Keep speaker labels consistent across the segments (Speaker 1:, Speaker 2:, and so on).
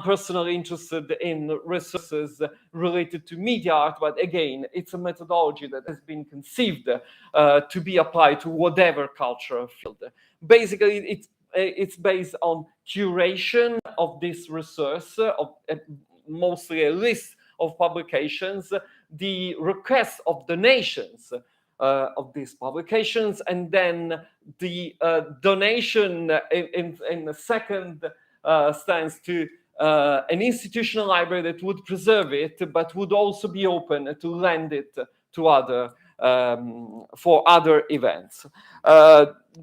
Speaker 1: personally interested in resources related to media art, but again, it's a methodology that has been conceived to be applied to whatever cultural field. Basically, it's based on curation of this resource, of mostly a list of publications, the request of donations of these publications, and then the donation in the second stance to an institutional library that would preserve it, but would also be open to lend it to other for other events.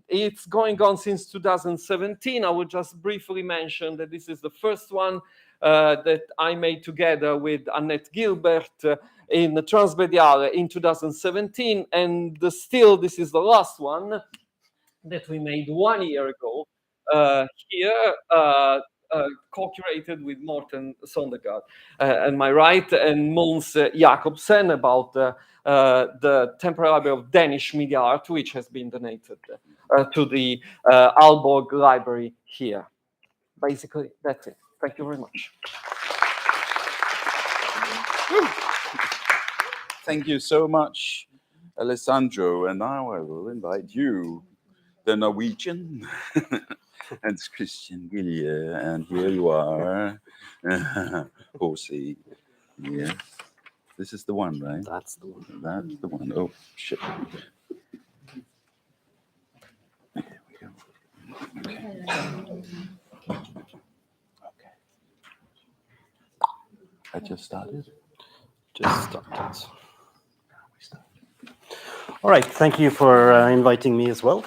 Speaker 1: It's going on since 2017. I will just briefly mention that this is the first one that I made together with Annette Gilbert in Transmediale in 2017, and still this is the last one that we made 1 year ago here, co-curated with Morten Sondergaard and my right, and Måns Jacobsen about the temporary library of Danish media art, which has been donated to the Aalborg Library here. Basically, that's it. Thank you very much.
Speaker 2: Thank you so much, Alessandro. And now I will invite you, the Norwegian, and Christian Gilje. And here you are, Jose. Yes. This is the one, right?
Speaker 3: That's the one.
Speaker 2: That's the one. Oh, shit. There we go. Okay. Okay. I just started.
Speaker 3: Just started. All right, thank you for inviting me as well.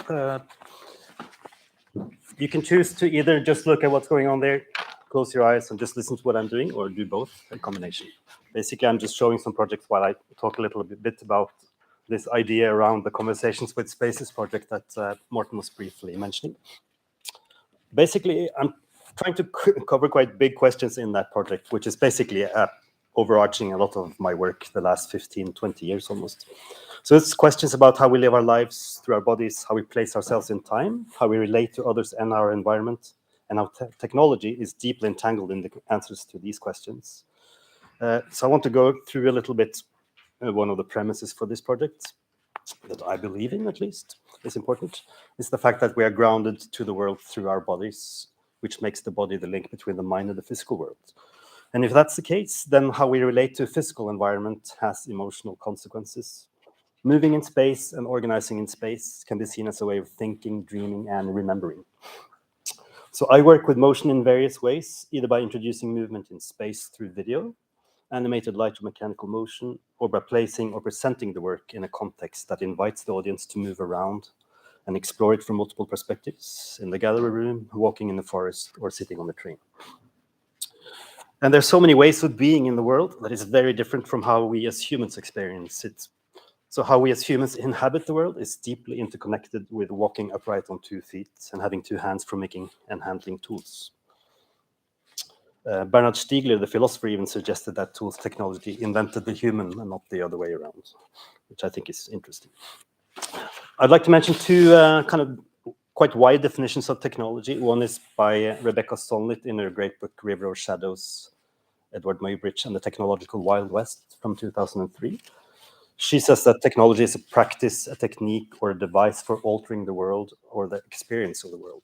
Speaker 3: You can choose to either just look at what's going on there, close your eyes and just listen to what I'm doing, or do both, a combination. Basically, I'm just showing some projects while I talk a little bit about this idea around the Conversations with Spaces project that Morten was briefly mentioning. Basically, I'm trying to cover quite big questions in that project, which is basically overarching a lot of my work the last 15, 20 years almost. So it's questions about how we live our lives through our bodies, how we place ourselves in time, how we relate to others and our environment, and how technology is deeply entangled in the answers to these questions. So I want to go through a little bit one of the premises for this project, that I believe in at least, is important, is the fact that we are grounded to the world through our bodies, which makes the body the link between the mind and the physical world. And if that's the case, then how we relate to a physical environment has emotional consequences. Moving in space and organizing in space can be seen as a way of thinking, dreaming, and remembering. So I work with motion in various ways, either by introducing movement in space through video, animated light or mechanical motion, or by placing or presenting the work in a context that invites the audience to move around and explore it from multiple perspectives, in the gallery room, walking in the forest, or sitting on the train. And there's so many ways of being in the world that is very different from how we as humans experience it. So how we as humans inhabit the world is deeply interconnected with walking upright on 2 feet and having 2 hands for making and handling tools. Bernhard Stiegler, the philosopher, even suggested that tools technology invented the human and not the other way around, which I think is interesting. I'd like to mention 2 kind of quite wide definitions of technology. One is by Rebecca Solnit in her great book, River of Shadows, Edward Muybridge and the Technological Wild West from 2003. She says that technology is a practice, a technique, or a device for altering the world or the experience of the world.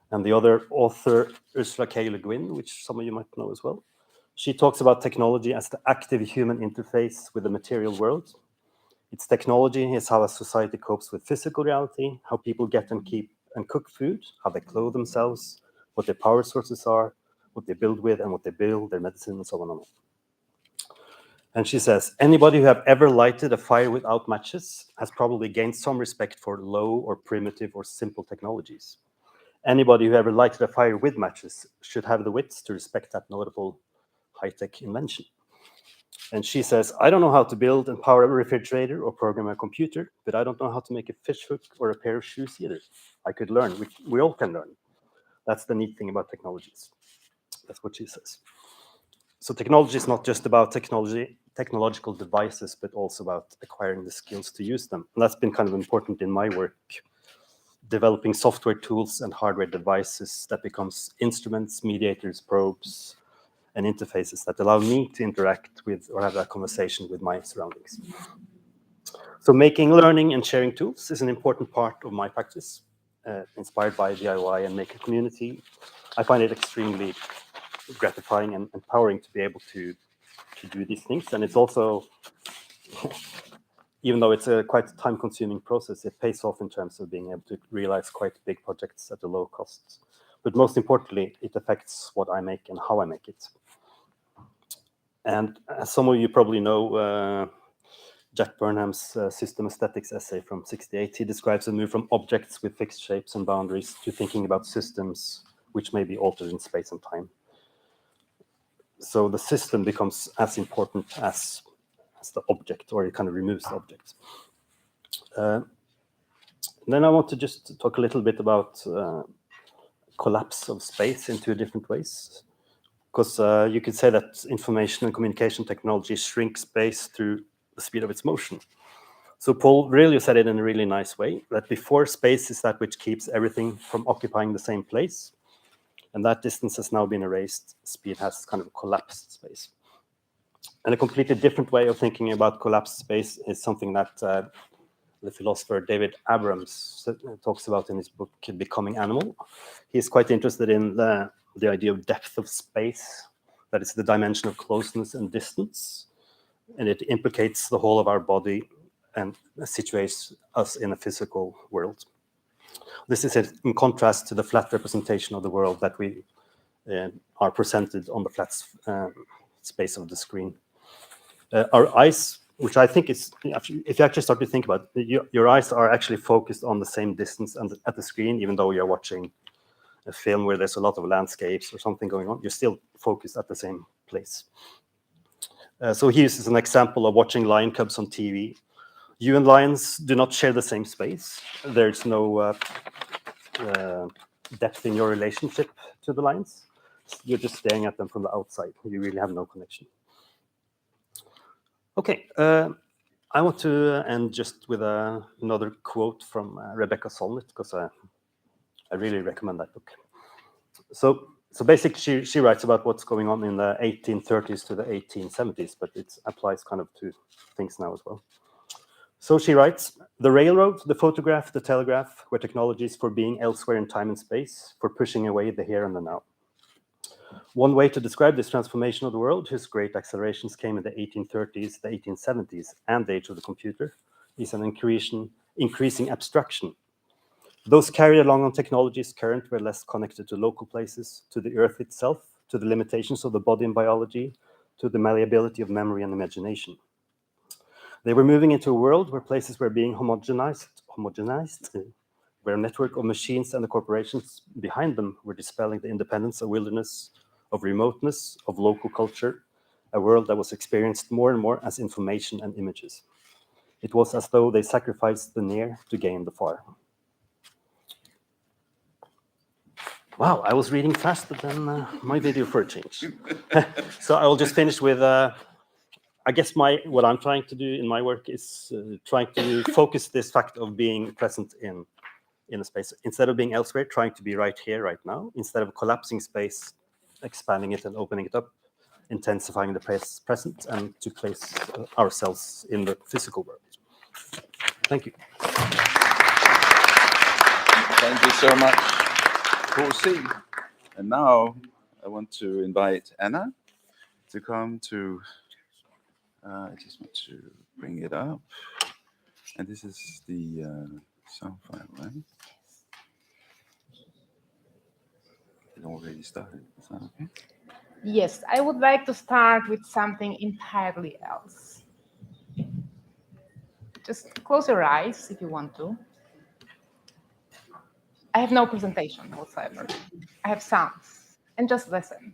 Speaker 3: And the other author, Ursula K. Le Guin, which some of you might know as well, she talks about technology as the active human interface with the material world. Its technology is how a society copes with physical reality, how people get and keep and cook food, how they clothe themselves, what their power sources are, what they build with and what they build, their medicine, and so on and on. And she says, anybody who have ever lighted a fire without matches has probably gained some respect for low or primitive or simple technologies. Anybody who ever lighted a fire with matches should have the wits to respect that notable high-tech invention. And she says, I don't know how to build and power a refrigerator or program a computer, but I don't know how to make a fish hook or a pair of shoes either. I could learn. We all can learn. That's the neat thing about technologies. That's what she says. So technology is not just about technological devices, but also about acquiring the skills to use them. And that's been kind of important in my work, developing software tools and hardware devices that becomes instruments, mediators, probes, and interfaces that allow me to interact with or have a conversation with my surroundings. So making, learning, and sharing tools is an important part of my practice. Inspired by DIY and maker community, I find it extremely gratifying and empowering to be able to do these things. And it's also, even though it's a quite time-consuming process, it pays off in terms of being able to realize quite big projects at a low cost. But most importantly, it affects what I make and how I make it. And as some of you probably know, Jack Burnham's System Aesthetics essay from '68, he describes a move from objects with fixed shapes and boundaries to thinking about systems which may be altered in space and time. So the system becomes as important as the object, or it kind of removes the object. Then I want to just talk a little bit about collapse of space in two different ways. Because you could say that information and communication technology shrinks space through the speed of its motion. So Paul Virilio said it in a really nice way, that before, space is that which keeps everything from occupying the same place. And that distance has now been erased. Speed has kind of collapsed space. And a completely different way of thinking about collapsed space is something that the philosopher David Abrams talks about in his book, Becoming Animal. He's quite interested in the idea of depth of space, that is the dimension of closeness and distance. And it implicates the whole of our body and situates us in a physical world. This is in contrast to the flat representation of the world that we are presented on the flat space of the screen. Our eyes, which I think is, if you actually start to think about it, your eyes are actually focused on the same distance at the screen, even though you're watching a film where there's a lot of landscapes or something going on, you're still focused at the same place. So he uses an example of watching lion cubs on TV. You and lions do not share the same space. There's no depth in your relationship to the lions. You're just staring at them from the outside. You really have no connection. Okay, I want to end just with another quote from Rebecca Solnit, because I really recommend that book. So basically, she writes about what's going on in the 1830s to the 1870s, but it applies kind of to things now as well. So she writes, the railroad, the photograph, the telegraph were technologies for being elsewhere in time and space, for pushing away the here and the now. One way to describe this transformation of the world, whose great accelerations came in the 1830s, the 1870s, and the age of the computer, is an increasing abstraction. Those carried along on technologies current were less connected to local places, to the earth itself, to the limitations of the body and biology, to the malleability of memory and imagination. They were moving into a world where places were being homogenized, where a network of machines and the corporations behind them were dispelling the independence of wilderness, of remoteness, of local culture, a world that was experienced more and more as information and images. It was as though they sacrificed the near to gain the far. Wow, I was reading faster than my video for a change. So I will just finish with, I guess what I'm trying to do in my work is trying to focus this fact of being present in a space. Instead of being elsewhere, trying to be right here, right now. Instead of collapsing space, expanding it and opening it up, intensifying the present, and to place ourselves in the physical world. Thank you.
Speaker 2: Thank you so much, Paul C. And now I want to invite Anna to come to, I just want to bring it up. And this is the sound file, right? It already started. Is that okay?
Speaker 4: Yes, I would like to start with something entirely else. Just close your eyes if you want to. I have no presentation whatsoever. I have sounds, and just listen.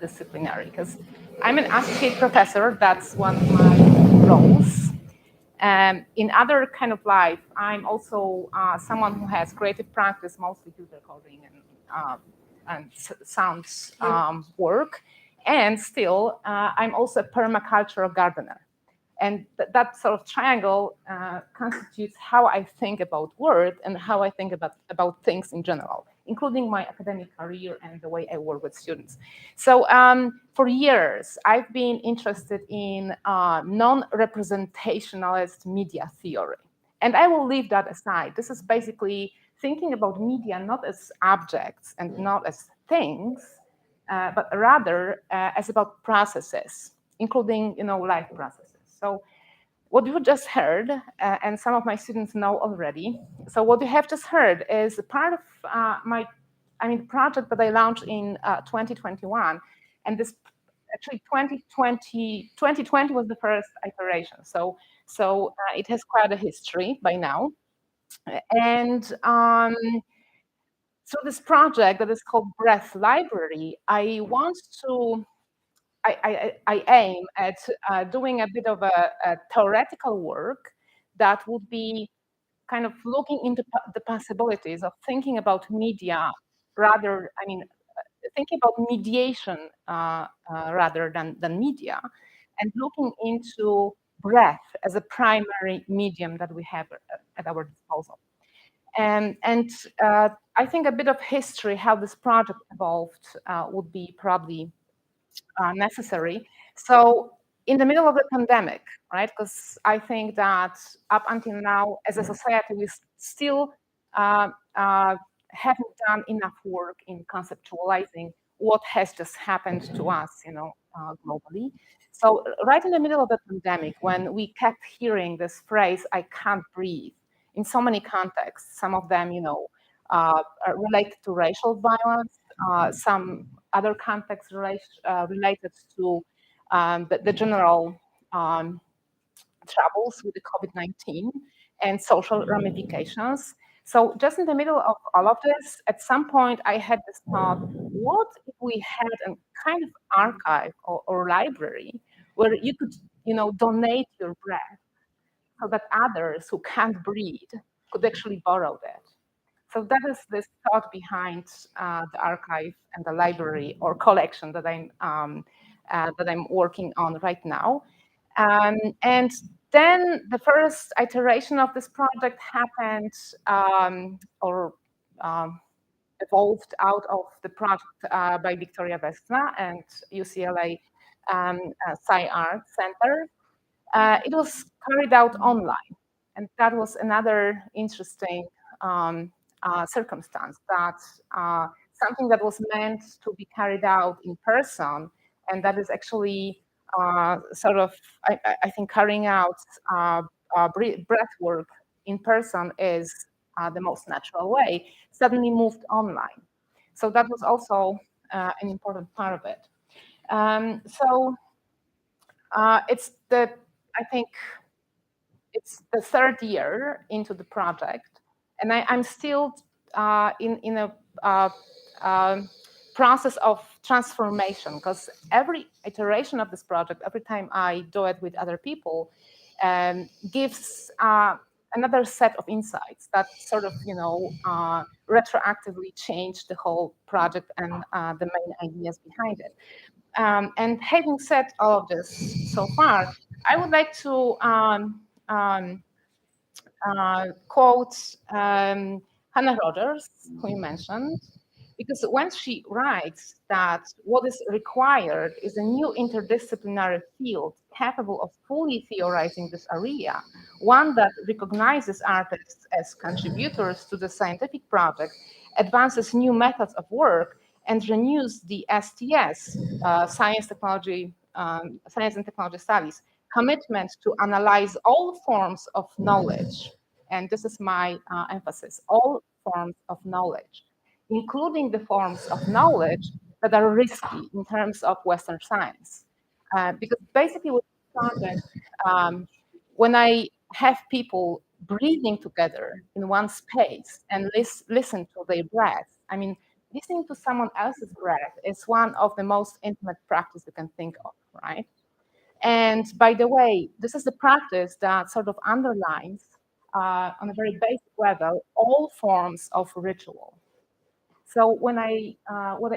Speaker 4: Disciplinary, because I'm an associate professor. That's one of my roles. In other kind of life, I'm also someone who has creative practice, mostly tutor coding and sound work. And still, I'm also a permacultural gardener. And that sort of triangle constitutes how I think about work and how I think about things in general, including my academic career and the way I work with students. So for years, I've been interested in non-representationalist media theory. And I will leave that aside. This is basically thinking about media not as objects and not as things, but rather as about processes, including life processes. So what you just heard, and some of my students know already, so what you have just heard is part of the project that I launched in 2021, and this actually 2020 was the first iteration. So it has quite a history by now. And so this project that is called Breath Library, I aim at doing a bit of a theoretical work that would be kind of looking into the possibilities of thinking about media thinking about mediation rather than media, and looking into breath as a primary medium that we have at our disposal. And I think a bit of history, how this project evolved, would be probably necessary. So in the middle of the pandemic, right? Because I think that up until now, as a society, we still haven't done enough work in conceptualizing what has just happened to us, globally. So right in the middle of the pandemic, when we kept hearing this phrase, "I can't breathe," in so many contexts, some of them, related to racial violence, some other contexts related to the general troubles with the COVID-19 and social ramifications. So just in the middle of all of this, at some point I had this thought, what if we had a kind of archive or library where you could, donate your breath so that others who can't breathe could actually borrow that. So that is this thought behind the archive and the library or collection that I'm working on right now. And then the first iteration of this project happened evolved out of the project by Victoria Vesna and UCLA SciArt Center. It was carried out online, and that was another interesting circumstance, that something that was meant to be carried out in person, and that is actually I think carrying out breath work in person is the most natural way, suddenly moved online. So that was also an important part of it. I think it's the third year into the project, and I'm still in a process of transformation, because every iteration of this project, every time I do it with other people, gives a another set of insights that sort of, retroactively changed the whole project and the main ideas behind it. And having said all of this so far, I would like to quote Hannah Rogers, who you mentioned, because when she writes that what is required is a new interdisciplinary field capable of fully theorizing this area, one that recognizes artists as contributors to the scientific project, advances new methods of work, and renews the STS, Science and Technology Studies, commitment to analyze all forms of knowledge. And this is my emphasis, all forms of knowledge, including the forms of knowledge that are risky in terms of Western science. Because basically with this project, when I have people breathing together in one space and listen to their breath, I mean, listening to someone else's breath is one of the most intimate practice you can think of, right? And by the way, this is the practice that sort of underlines, on a very basic level, all forms of ritual. So what I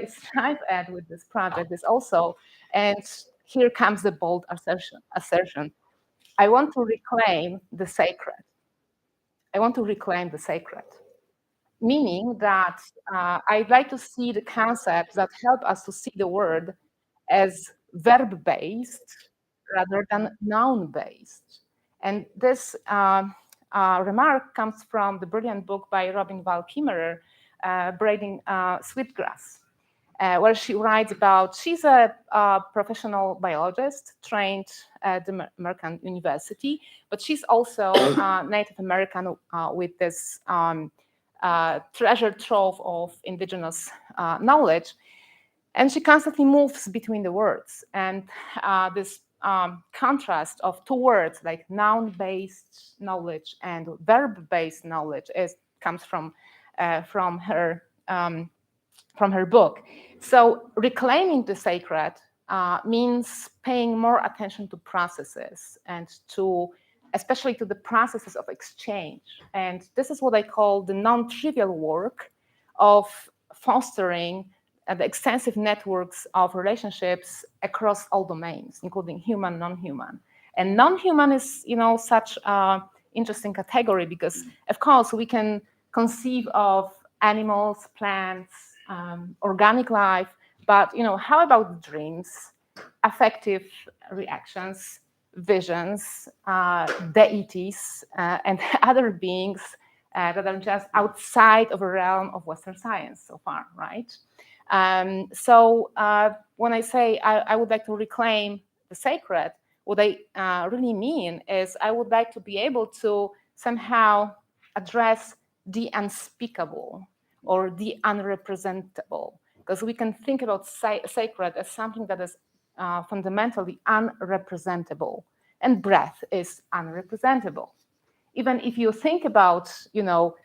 Speaker 4: strive at with this project is also, and here comes the bold assertion, I want to reclaim the sacred. I want to reclaim the sacred, meaning that I'd like to see the concepts that help us to see the world as verb-based rather than noun-based. And this remark comes from the brilliant book by Robin Wall Kimmerer, Braiding Sweetgrass, where she writes about, she's a professional biologist trained at the American University, but she's also Native American with this treasure trove of indigenous knowledge. And she constantly moves between the words. And this contrast of two words like noun-based knowledge and verb-based knowledge comes from her book. So reclaiming the sacred means paying more attention to processes and especially to the processes of exchange. And this is what I call the non-trivial work of fostering the extensive networks of relationships across all domains, including human, non-human. And non-human is, such an interesting category because, of course, we can conceive of animals, plants, organic life, but, how about dreams, affective reactions, visions, deities, and other beings that are just outside of a realm of Western science so far, right? So when I say I would like to reclaim the sacred, what I really mean is I would like to be able to somehow address the unspeakable or the unrepresentable, because we can think about sacred as something that is fundamentally unrepresentable, and breath is unrepresentable. Even if you think about,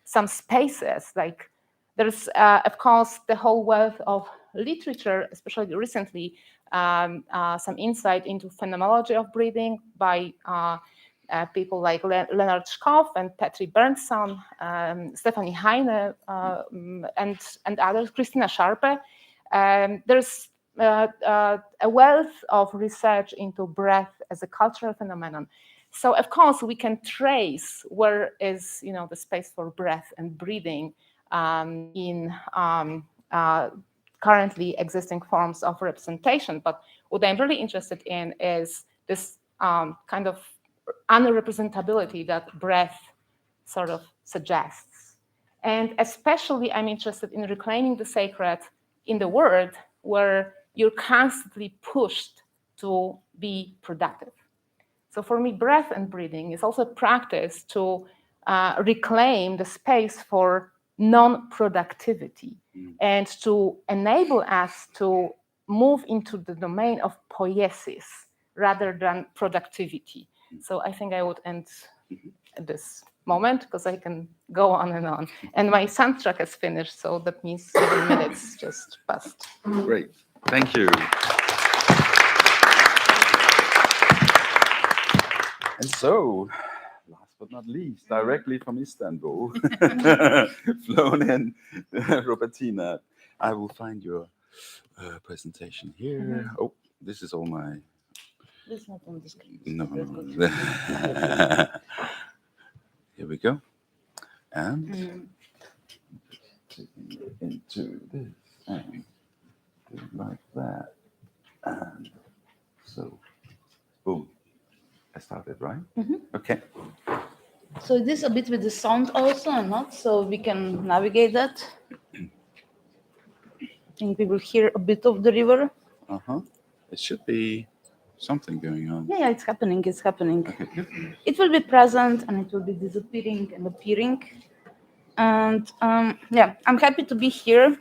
Speaker 4: some spaces, like there's, of course, the whole wealth of literature, especially recently, some insight into phenomenology of breathing by people like Leonard Schkoff and Petri Berntsson, Stephanie Heine, and others, Christina Sharpe. There's a wealth of research into breath as a cultural phenomenon. So, of course, we can trace where is, the space for breath and breathing in currently existing forms of representation. But what I'm really interested in is this kind of unrepresentability that breath sort of suggests. And especially I'm interested in reclaiming the sacred in the world where you're constantly pushed to be productive. So for me, breath and breathing is also a practice to reclaim the space for non-productivity and to enable us to move into the domain of poiesis rather than productivity. So I think I would end at this moment because I can go on and on. And my soundtrack has finished, so that means 7 minutes just passed.
Speaker 2: Great, thank you. And so, last but not least, directly from Istanbul, flown in, Robertina. I will find your presentation here. Oh, this is all my.
Speaker 5: This is not on the screen.
Speaker 2: No,
Speaker 5: That's
Speaker 2: no.
Speaker 5: good.
Speaker 2: Here we go. And taking it into this and do it like that. And so, boom. I started, right? Okay.
Speaker 5: So it is a bit with the sound also, and not, so we can navigate that. I think we will hear a bit of the river.
Speaker 2: Uh-huh. It should be something going on.
Speaker 5: Yeah, it's happening, it's happening.
Speaker 2: Okay, good.
Speaker 5: It will be present and it will be disappearing and appearing. And yeah, I'm happy to be here.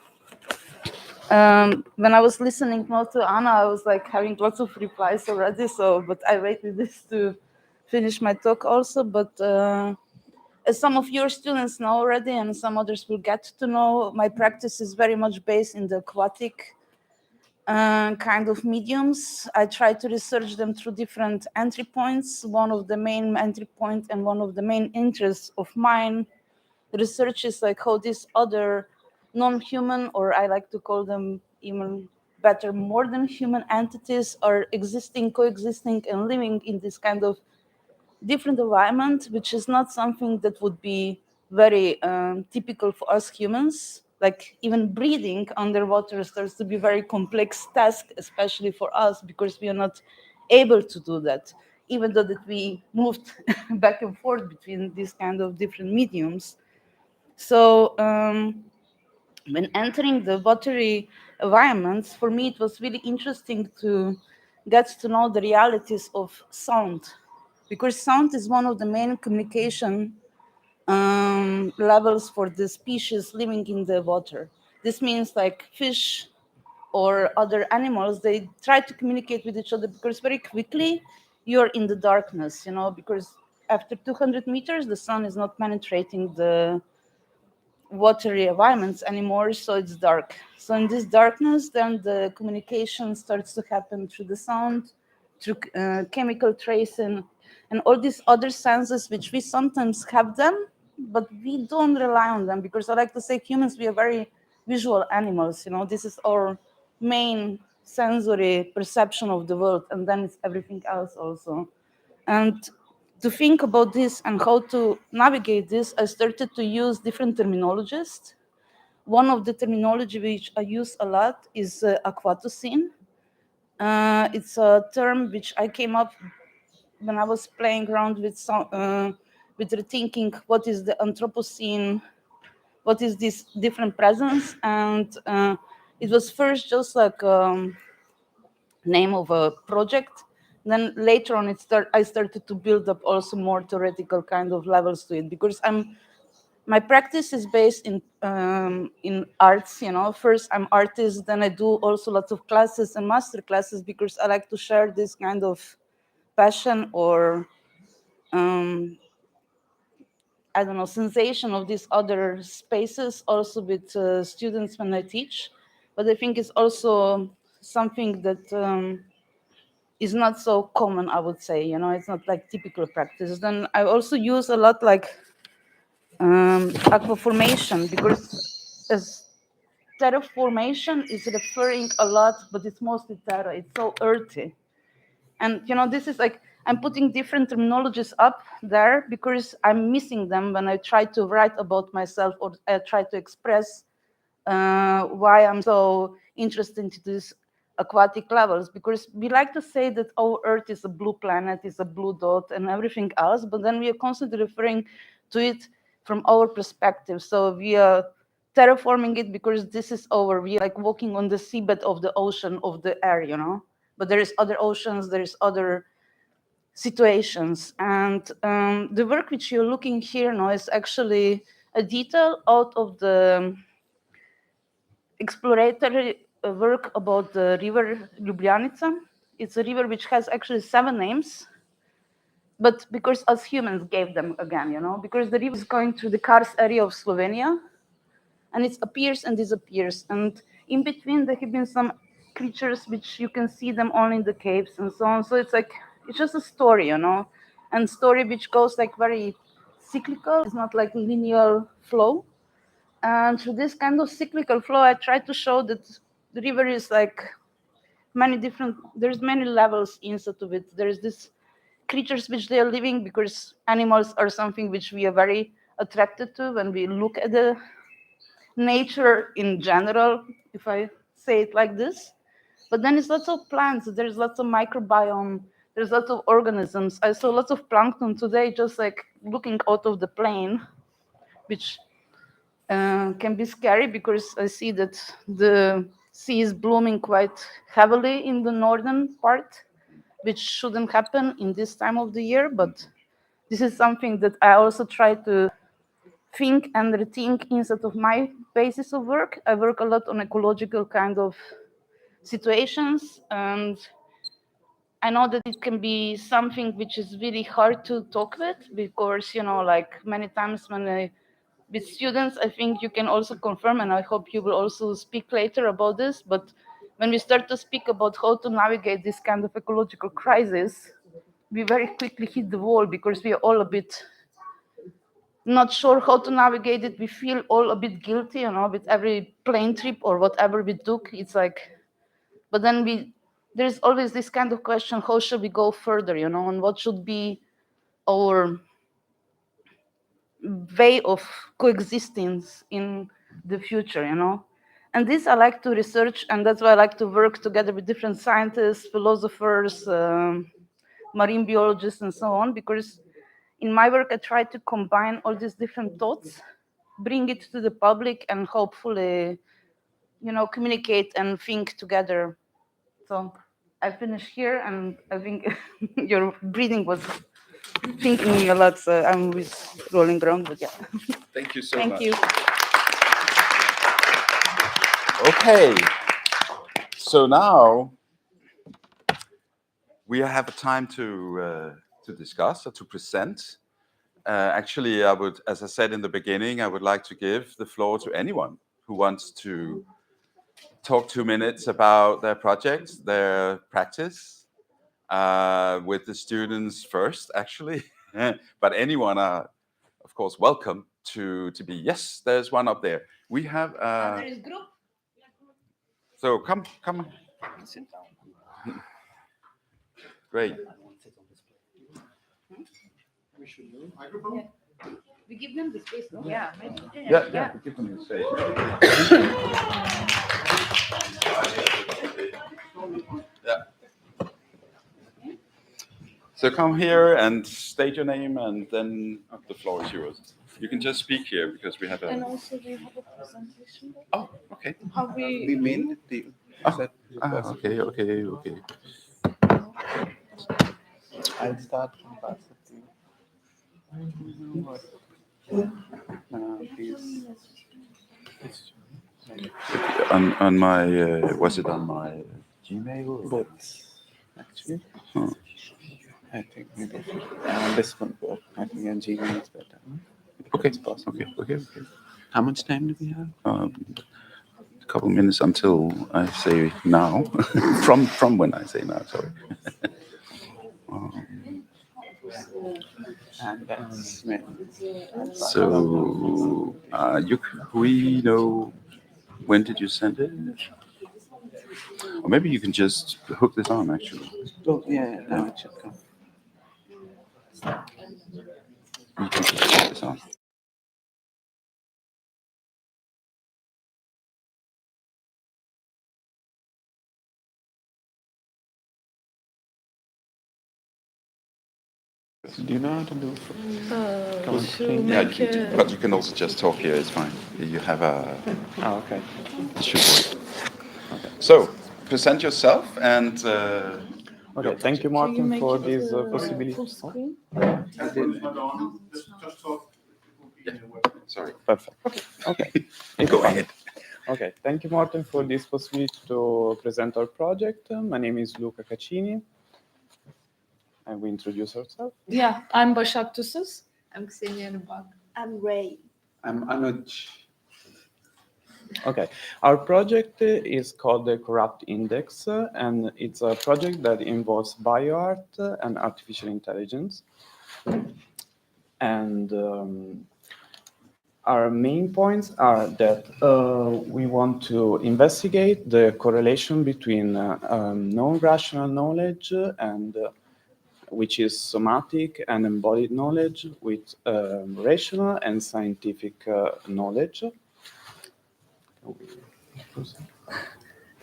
Speaker 5: When I was listening more to Anna, I was like having lots of replies already. So, but I waited this to finish my talk also. But as some of your students know already, and some others will get to know, my practice is very much based in the aquatic kind of mediums. I try to research them through different entry points. One of the main entry points and one of the main interests of mine research is like how these other non-human, or I like to call them even better, more than human entities are existing, coexisting, and living in this kind of different environment, which is not something that would be very typical for us humans. Like even breathing underwater starts to be a very complex task, especially for us, because we are not able to do that, even though that we moved back and forth between these kind of different mediums. So when entering the watery environments, for me, it was really interesting to get to know the realities of sound, because sound is one of the main communication levels for the species living in the water. This means like fish or other animals, they try to communicate with each other because very quickly you're in the darkness, because after 200 meters, the sun is not penetrating the watery environments anymore, so it's dark. So in this darkness, then the communication starts to happen through the sound, through chemical tracing, and all these other senses which we sometimes have them, but we don't rely on them, because I like to say humans, we are very visual animals. This is our main sensory perception of the world, and then it's everything else also. And to think about this and how to navigate this, I started to use different terminologies. One of the terminology which I use a lot is aquatocene. It's a term which I came up when I was playing around with rethinking what is the Anthropocene, what is this different presence, and it was first just like name of a project. Then later on, I started to build up also more theoretical kind of levels to it, because my practice is based in arts. First I'm artist, then I do also lots of classes and master classes, because I like to share this kind of passion or I don't know, sensation of these other spaces also with students when I teach. But I think it's also something that is not so common, I would say. It's not like typical practice. Then I also use a lot like aquaformation, because as terraformation is referring a lot, but it's mostly terra. It's so earthy. And this is like, I'm putting different terminologies up there because I'm missing them when I try to write about myself, or I try to express why I'm so interested in these aquatic levels, because we like to say that our Earth is a blue planet, is a blue dot and everything else, but then we are constantly referring to it from our perspective. So we are terraforming it because we are like walking on the seabed of the ocean, of the air, but there is other oceans, there is other situations. And the work which you're looking here now is actually a detail out of the exploratory work about the river Ljubljanica. It's a river which has actually 7 names, but because us humans gave them again, because the river is going through the Kars area of Slovenia, and it appears and disappears. And in between, there have been some creatures which you can see them only in the caves and so on. So it's like, it's just a story, and story which goes like very cyclical. It's not like linear flow. And through this kind of cyclical flow, I try to show that the river is like there's many levels inside of it. There's this creatures which they are living, because animals are something which we are very attracted to when we look at the nature in general, if I say it like this. But then it's lots of plants, there's lots of microbiome, there's lots of organisms. I saw lots of plankton today, just like looking out of the plane, which can be scary, because I see that the sea is blooming quite heavily in the northern part, which shouldn't happen in this time of the year. But this is something that I also try to think and rethink inside of my basis of work. I work a lot on ecological kind of situations, and I know that it can be something which is really hard to talk with, because, like many times with students, I think you can also confirm, and I hope you will also speak later about this, but when we start to speak about how to navigate this kind of ecological crisis, we very quickly hit the wall, because we are all a bit not sure how to navigate it. We feel all a bit guilty, with every plane trip or whatever we took. It's like, but then there's always this kind of question, how should we go further, and what should be our way of coexistence in the future, And this I like to research, and that's why I like to work together with different scientists, philosophers, marine biologists, and so on, because in my work I try to combine all these different thoughts, bring it to the public, and hopefully, communicate and think together. So I finish here, and I think your breathing was thinking me a lot, so I'm with rolling around, but yeah.
Speaker 2: Thank you so
Speaker 5: Thank
Speaker 2: much.
Speaker 5: you.
Speaker 2: Okay. So now we have a time to discuss or to present. Actually, as I said in the beginning, I would like to give the floor to anyone who wants to talk 2 minutes about their project, their practice, with the students first, actually. But anyone are, of course, welcome to be. Yes, there's one up there. We have.
Speaker 5: There is group.
Speaker 2: So come. Sit down. Great.
Speaker 5: We give them the space, no?
Speaker 4: Yeah, maybe.
Speaker 2: Yeah. Give them the space. Yeah. So come here and state your name, and then the floor is yours. You can just speak here, because we have a.
Speaker 5: And also we have a presentation.
Speaker 2: Oh, okay.
Speaker 5: How
Speaker 6: We mailed the.
Speaker 2: Okay.
Speaker 6: I'll start from Pastor. Please.
Speaker 2: On my was it on my Gmail? Or?
Speaker 6: Both, actually.
Speaker 2: Oh.
Speaker 6: I think maybe this one. I think on Gmail is better.
Speaker 2: Okay.
Speaker 6: It's possible.
Speaker 2: Okay.
Speaker 6: How much time do we have?
Speaker 2: A couple minutes until I say now. from when I say now. Sorry.
Speaker 6: And that's me.
Speaker 2: So we know, when did you send it? Or maybe you can just hook this on, actually.
Speaker 6: Oh, yeah, now it should come.
Speaker 2: You can just hook this on.
Speaker 6: Do you know how to do?
Speaker 2: Yeah, you can do, but you can also just talk here. It's fine. You have a.
Speaker 6: Oh, okay.
Speaker 2: It should work. So present yourself and.
Speaker 6: Okay, thank you, Martin, for this possibility.
Speaker 2: Sorry.
Speaker 6: Perfect. Okay.
Speaker 2: Go ahead.
Speaker 6: Okay, thank you, Martin, for this possibility to present our project. My name is Luca Caccini. And we introduce ourselves.
Speaker 7: Yeah, I'm Başak Tusuz.
Speaker 8: I'm Ksenia Rybak.
Speaker 7: I'm Ray.
Speaker 6: I'm Anuj. Okay, our project is called the Corrupt Index, and it's a project that involves bioart and artificial intelligence. And our main points are that we want to investigate the correlation between non-rational knowledge and which is somatic and embodied knowledge with rational and scientific knowledge.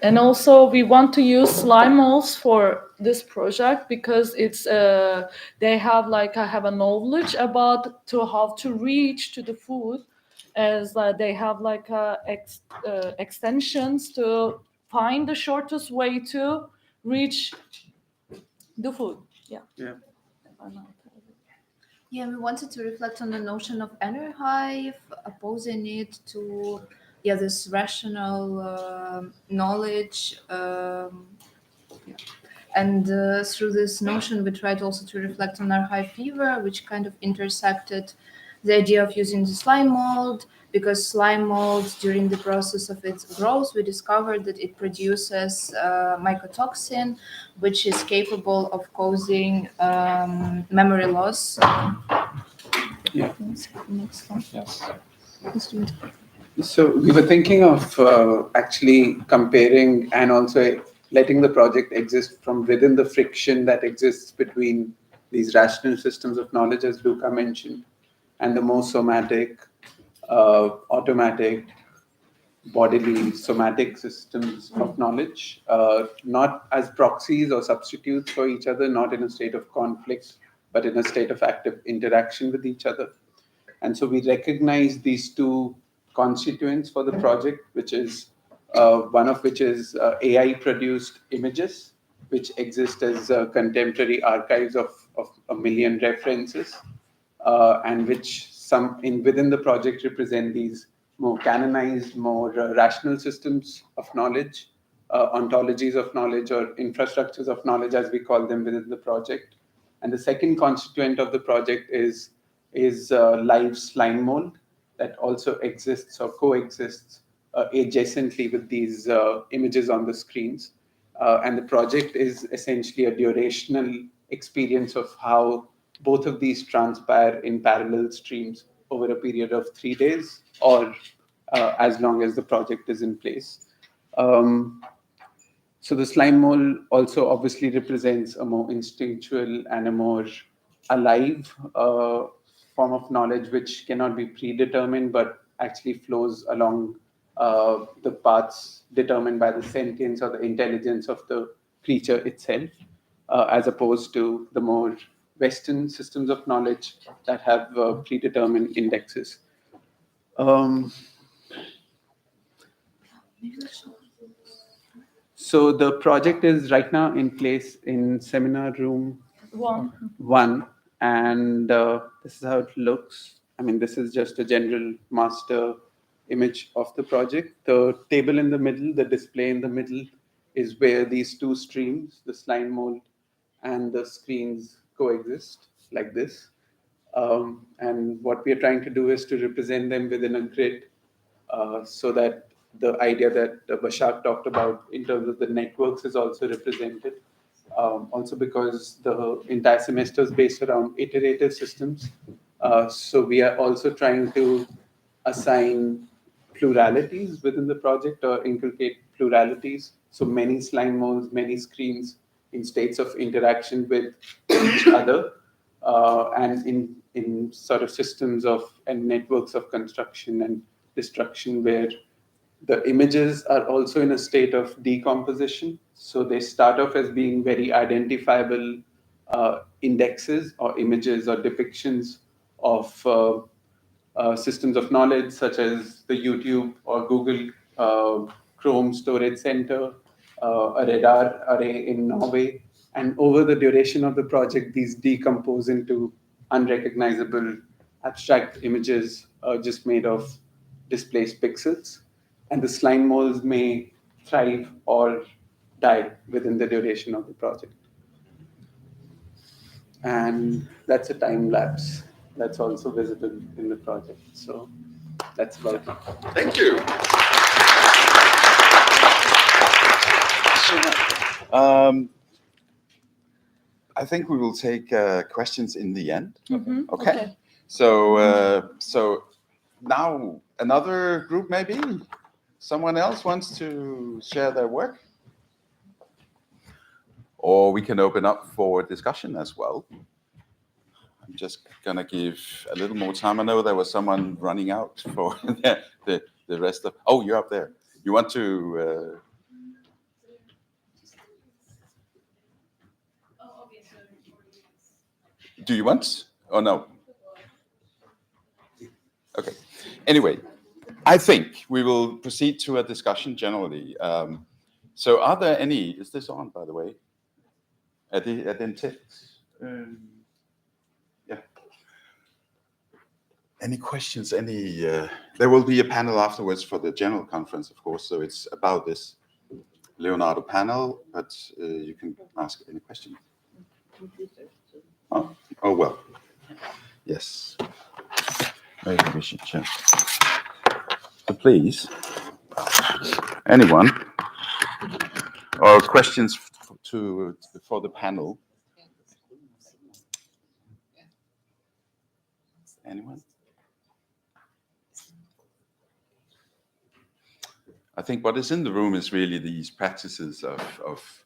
Speaker 7: And also, we want to use slime molds for this project because it's they have like I have a knowledge about to how to reach to the food, as they have like extensions to find the shortest way to reach the food. Yeah.
Speaker 6: Yeah.
Speaker 8: Yeah, we wanted to reflect on the notion of Enerhive, opposing it to this rational knowledge. And through this notion, we tried also to reflect on our high fever, which kind of intersected the idea of using the slime mold, because slime mold, during the process of its growth, we discovered that it produces mycotoxin, which is capable of causing memory loss.
Speaker 6: Yeah.
Speaker 8: Next slide.
Speaker 6: Yes.
Speaker 8: Let's do it.
Speaker 9: So we were thinking of actually comparing and also letting the project exist from within the friction that exists between these rational systems of knowledge, as Luca mentioned, and the more somatic, automatic, bodily, somatic systems of knowledge, not as proxies or substitutes for each other, not in a state of conflict, but in a state of active interaction with each other. And so we recognize these two constituents for the project, which is one of which is AI-produced images, which exist as contemporary archives of 1 million references, and which within the project represent these more canonized, more rational systems of knowledge, ontologies of knowledge, or infrastructures of knowledge, as we call them within the project. And the second constituent of the project is live slime mold that also exists or coexists adjacently with these images on the screens. And the project is essentially a durational experience of how both of these transpire in parallel streams over a period of 3 days, or as long as the project is in place. So the slime mold also obviously represents a more instinctual and a more alive form of knowledge, which cannot be predetermined, but actually flows along the paths determined by the sentience or the intelligence of the creature itself, as opposed to the more Western systems of knowledge that have predetermined indexes. So the project is right now in place in seminar room 1, and this is how it looks. I mean, this is just a general master image of the project. The table in the middle, the display in the middle, is where these two streams, the slime mold and the screens, coexist like this. And what we are trying to do is to represent them within a grid, so that the idea that Bashak talked about in terms of the networks is also represented. Also because the entire semester is based around iterative systems. So we are also trying to assign pluralities within the project or inculcate pluralities. So many slime molds, many screens in states of interaction with each other, and in sort of systems of and networks of construction and destruction where the images are also in a state of decomposition. So they start off as being very identifiable indexes or images or depictions of systems of knowledge, such as the YouTube or Google Chrome storage center, a radar array in Norway. And over the duration of the project, these decompose into unrecognizable abstract images just made of displaced pixels. And the slime molds may thrive or die within the duration of the project. And that's a time lapse that's also visible in the project. So that's about it.
Speaker 2: Thank you. I think we will take questions in the end. Okay. So now another group, maybe someone else wants to share their work, or we can open up for discussion as well. I'm just gonna give a little more time. I know there was someone running out for the rest of. Oh, you're up there. You want to? Do you want? Or no? Okay. Anyway, I think we will proceed to a discussion generally. So are there any, is this on, by the way? Er den tekst? Yeah. Any questions? There will be a panel afterwards for the general conference, of course, so it's about this Leonardo panel, but you can ask any questions. Oh well. Yes. Maybe we should check. So please, anyone, or questions for the panel? Anyone? I think what is in the room is really these practices of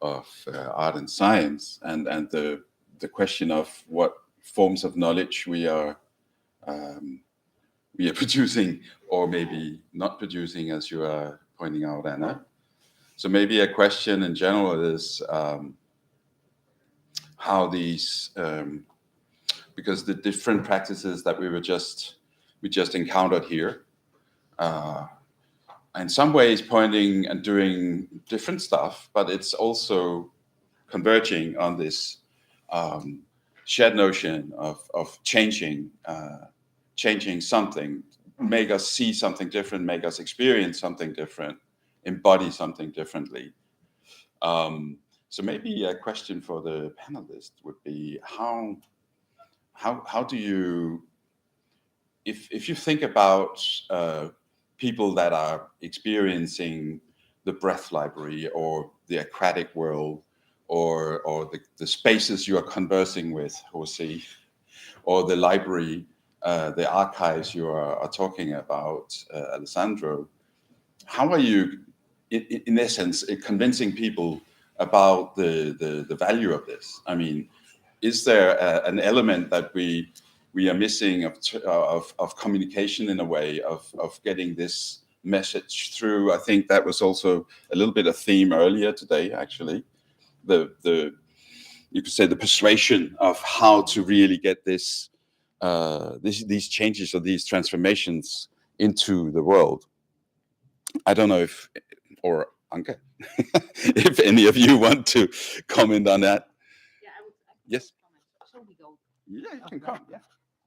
Speaker 2: art and science, and the question of what forms of knowledge we are producing, or maybe not producing, as you are pointing out, Anna. So maybe a question in general is how these, because the different practices that we just encountered here, in some ways pointing and doing different stuff, but it's also converging on this shared notion of changing something, make us see something different, make us experience something different, embody something differently. So maybe a question for the panelists would be how do you, if you think about people that are experiencing the breath library or the aquatic world, or the spaces you are conversing with, Jose, or the library, the archives you are talking about, Alessandro, how are you, in essence, convincing people about the value of this? I mean, is there an element that we are missing of communication, in a way of getting this message through? I think that was also a little bit a theme earlier today, actually. You could say the persuasion of how to really get these changes or these transformations into the world. I don't know if, or Anke, if any of you want to comment on that.
Speaker 4: Yeah, I would.
Speaker 2: Yes.
Speaker 4: Shall we go?
Speaker 2: Yeah, you can come. Yeah.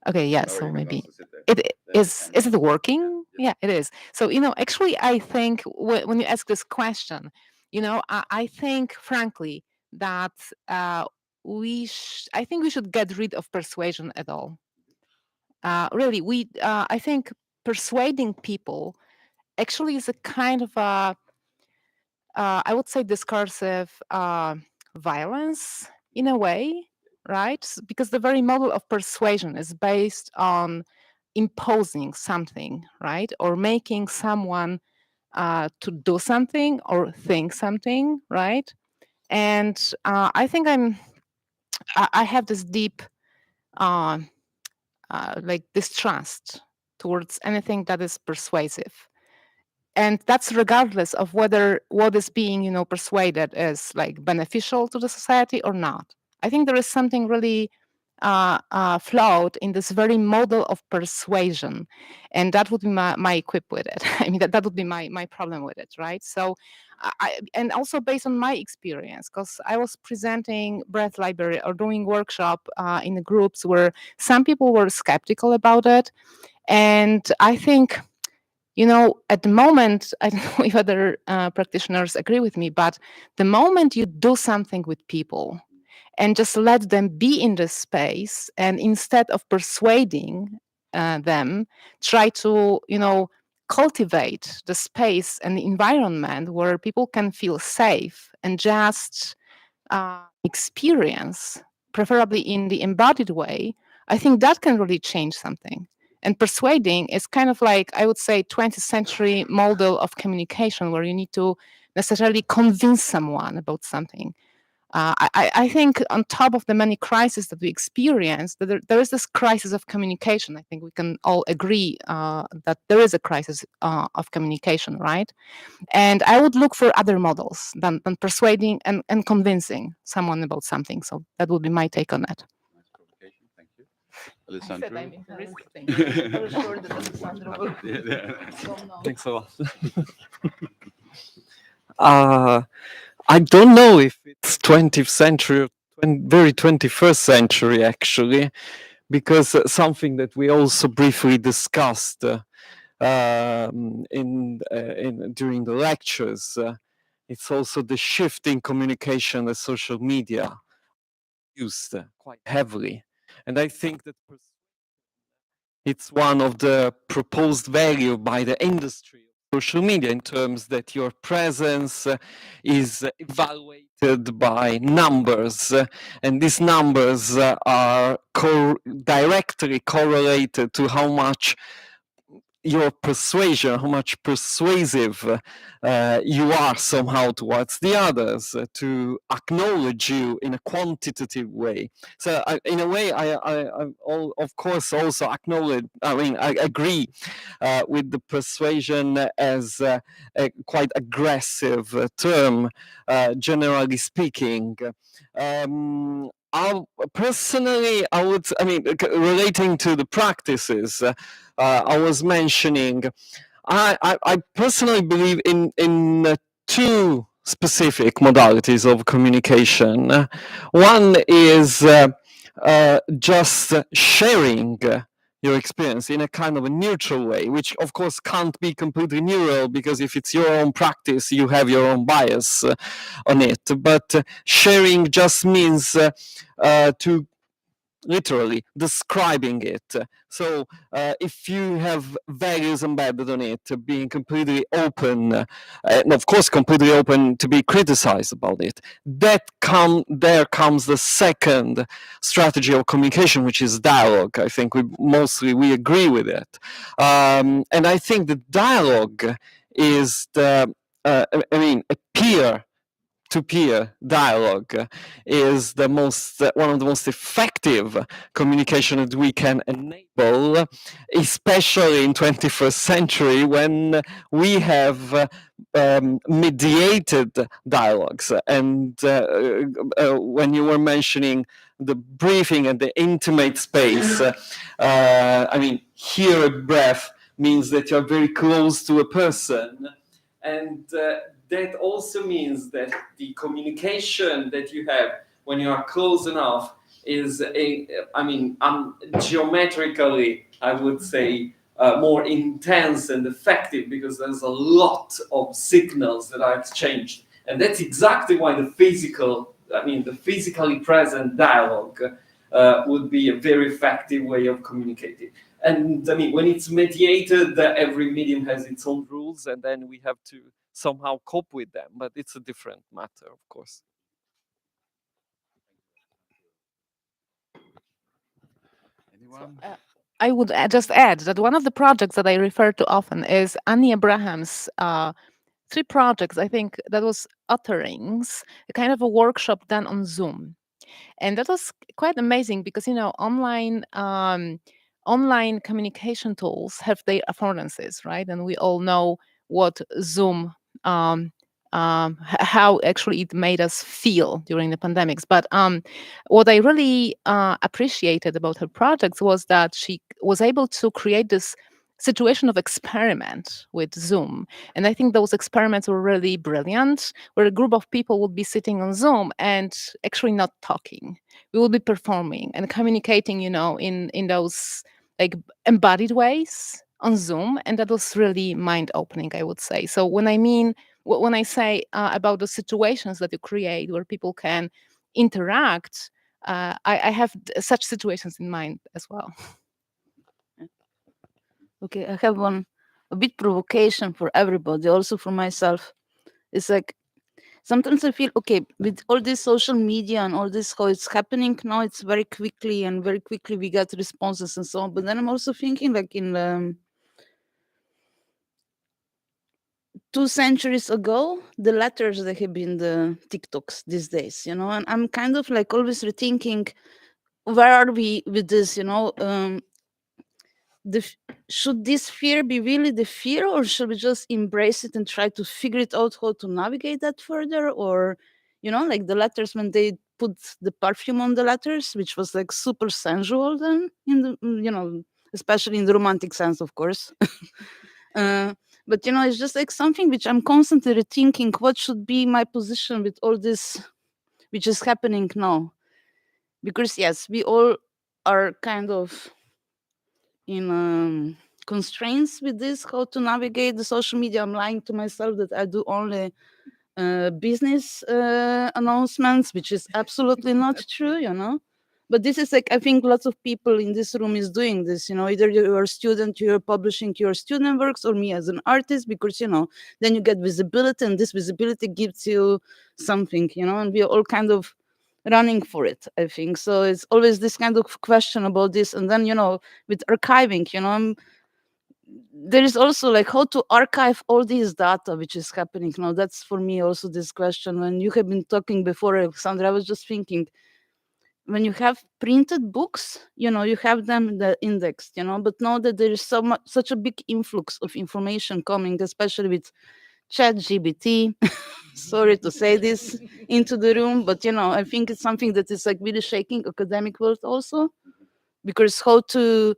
Speaker 4: Okay, yeah,
Speaker 2: Or
Speaker 4: so
Speaker 2: you can
Speaker 4: maybe
Speaker 2: also sit there.
Speaker 4: is it working? Yeah, it is. So, actually, I think when you ask this question, I think, frankly, that I think we should get rid of persuasion at all. Really, I think persuading people actually is a kind of I would say, discursive violence in a way, right? Because the very model of persuasion is based on imposing something, right? Or making someone to do something or think something, right? And I think I have this deep like distrust towards anything that is persuasive. And that's regardless of whether what is being, persuaded is like beneficial to the society or not. I think there is something really flawed in this very model of persuasion, and that would be my quip with it. I mean, that would be my problem with it, right? So, and also based on my experience, because I was presenting Breath Library or doing workshop in the groups where some people were skeptical about it, and I think, at the moment, I don't know if other practitioners agree with me, but the moment you do something with people and just let them be in this space, and instead of persuading them, try to, cultivate the space and the environment where people can feel safe and just experience, preferably in the embodied way, I think that can really change something. And persuading is kind of like, I would say, 20th century model of communication where you need to necessarily convince someone about something. I think on top of the many crises that we experience, that there is this crisis of communication. I think we can all agree that there is a crisis of communication, right? And I would look for other models than persuading and convincing someone about something. So that would be my take on that.
Speaker 2: Nice provocation. Thank you. Alessandro?
Speaker 4: I'm interesting. I was sure that Alessandro will
Speaker 2: Yeah.
Speaker 4: know.
Speaker 1: Thanks a lot. I don't know if it's 20th century or very 21st century, actually, because something that we also briefly discussed during the lectures, it's also the shift in communication that social media used quite heavily. And I think that it's one of the proposed value by the industry of social media in terms that your presence is evaluated by numbers, and these numbers are directly correlated to how much your persuasion, how much persuasive you are somehow towards the others, to acknowledge you in a quantitative way. So in a way, I of course also acknowledge, I agree with the persuasion as a quite aggressive term, generally speaking. Personally, relating to the practices I was mentioning, I personally believe in two specific modalities of communication. One is just sharing your experience in a kind of a neutral way, which of course can't be completely neutral, because if it's your own practice, you have your own bias on it. But sharing just means to literally describing it. So if you have values embedded on it, being completely open, and of course completely open to be criticized about it, there comes the second strategy of communication, which is dialogue. I think we agree with it. And I think the dialogue is a peer-to-peer dialogue is one of the most effective communication that we can enable, especially in 21st century when we have mediated dialogues. And when you were mentioning the briefing and the intimate space, hear a breath means that you're very close to a person, and that also means that the communication that you have when you are close enough is geometrically, I would say, more intense and effective, because there's a lot of signals that are exchanged. And that's exactly why the physically present dialogue would be a very effective way of communicating. And when it's mediated, every medium has its own rules, and then we have to somehow cope with them. But it's a different matter, of course.
Speaker 2: Anyone?
Speaker 4: I would just add that one of the projects that I refer to often is Annie Abraham's 3 projects. I think that was Utterings, a kind of a workshop done on Zoom. And that was quite amazing because, online communication tools have their affordances, right? And we all know what Zoom, how actually it made us feel during the pandemics. But what I really appreciated about her projects was that she was able to create this situation of experiment with Zoom. And I think those experiments were really brilliant, where a group of people would be sitting on Zoom and actually not talking. We would be performing and communicating, in those like embodied ways on Zoom. And that was really mind-opening, I would say. So when I say about the situations that you create where people can interact, I have such situations in mind as well.
Speaker 5: Okay, I have a bit provocation for everybody, also for myself. It's like sometimes I feel, okay, with all this social media and all this, how it's happening now, it's very quickly and very quickly we get responses and so on. But then I'm also thinking, like, in 2 centuries ago, the letters, they have been the TikToks these days, you know, and I'm kind of like always rethinking, where are we with this, you know? Should this fear be really the fear, or should we just embrace it and try to figure it out how to navigate that further? Or, you know, like the letters, when they put the perfume on the letters, which was like super sensual then, in the, you know, especially in the romantic sense, of course. But you know, it's just like something which I'm constantly rethinking, what should be my position with all this which is happening now? Because yes, we all are kind of in constraints with this, how to navigate the social media. I'm lying to myself that I do only business announcements, which is absolutely not true, you know. But this is like, I think lots of people in this room is doing this, you know, either you're a student, you're publishing your student works, or me as an artist, because, you know, then you get visibility, and this visibility gives you something, you know, and we are all kind of running for it, I think. So it's always this kind of question about this. And then, you know, with archiving, you know, there is also like how to archive all these data which is happening now. That's for me also this question. When you have been talking before, Alexandra, I was just thinking, when you have printed books, you know, you have them indexed, you know, but now that there is such a big influx of information coming, especially with ChatGPT, sorry to say this into the room, but you know, I think it's something that is like really shaking academic world also, because how to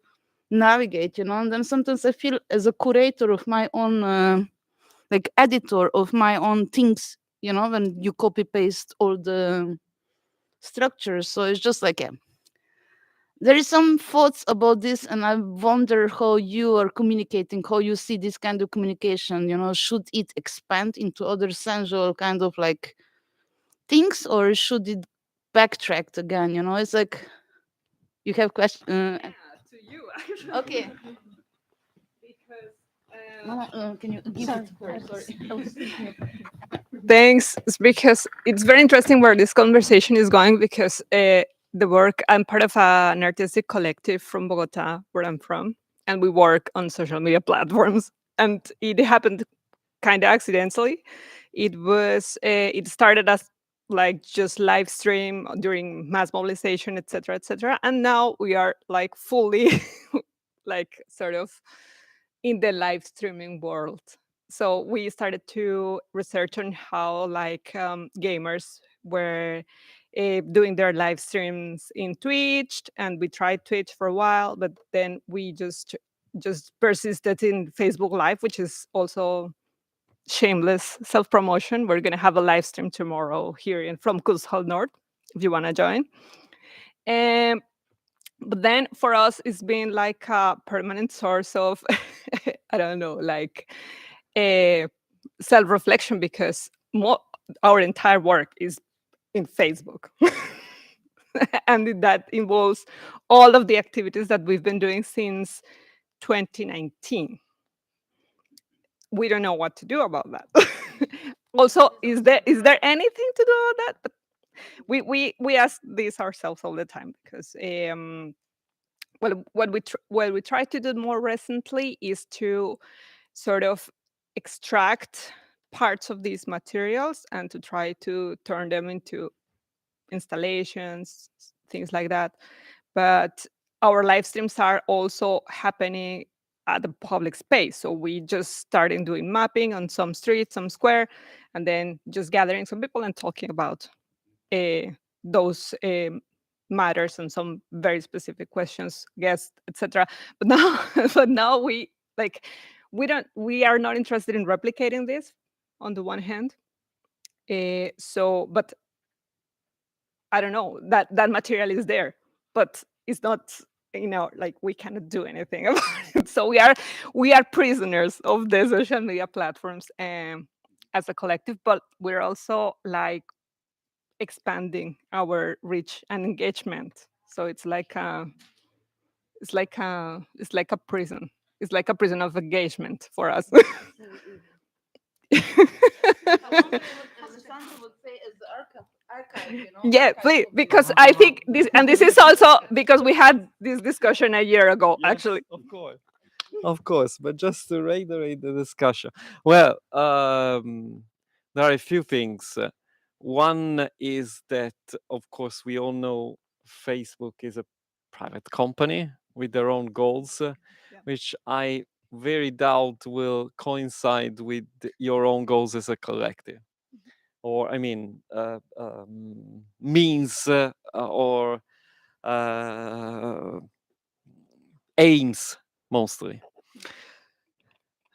Speaker 5: navigate, you know. And then sometimes I feel, as a curator of my own, like editor of my own things, you know, when you copy paste all the structures. So it's just like, yeah, there is some thoughts about this, and I wonder how you are communicating, how you see this kind of communication, you know. Should it expand into other sensual kind of like things, or should it backtrack again, you know? It's like, you have question.
Speaker 10: To you, actually.
Speaker 5: Okay.
Speaker 10: Because
Speaker 5: Mama, can you give it to her?
Speaker 10: thanks. It's because it's very interesting where this conversation is going, because the work, I'm part of an artistic collective from Bogota, where I'm from, and we work on social media platforms. And it happened kind of accidentally. It started as like just live stream during mass mobilization, etc., etc. And now we are like fully like sort of in the live streaming world. So we started to research on how like gamers were doing their live streams in Twitch, and we tried Twitch for a while, but then we just persisted in Facebook Live, which is also shameless self-promotion. We're going to have a live stream tomorrow here from Kuzhal North, if you want to join. But then for us, it's been like a permanent source of, I don't know, like a self-reflection, because our entire work is in Facebook. And that involves all of the activities that we've been doing since 2019. We don't know what to do about that. Also, is there anything to do about that? But we ask this ourselves all the time, because well, what we try to do more recently is to sort of extract parts of these materials and to try to turn them into installations, things like that. But our live streams are also happening at the public space. So we just started doing mapping on some street, some square, and then just gathering some people and talking about those matters and some very specific questions, guests, etc. But now we are not interested in replicating this on the one hand. But I don't know, that material is there, but it's not, like we cannot do anything about it. So we are prisoners of the social media platforms as a collective, but we're also like expanding our reach and engagement. So it's like a prison. It's like a prison of engagement for us.
Speaker 5: I wonder what Alessandro
Speaker 10: Yeah, please, because I think this, and this is also because we had this discussion a year ago, actually.
Speaker 1: Of course, but just to reiterate the discussion. Well, there are a few things. One is that, of course, we all know Facebook is a private company with their own goals, which I very doubt will coincide with your own goals as a collective. Or, I mean, means or aims mostly.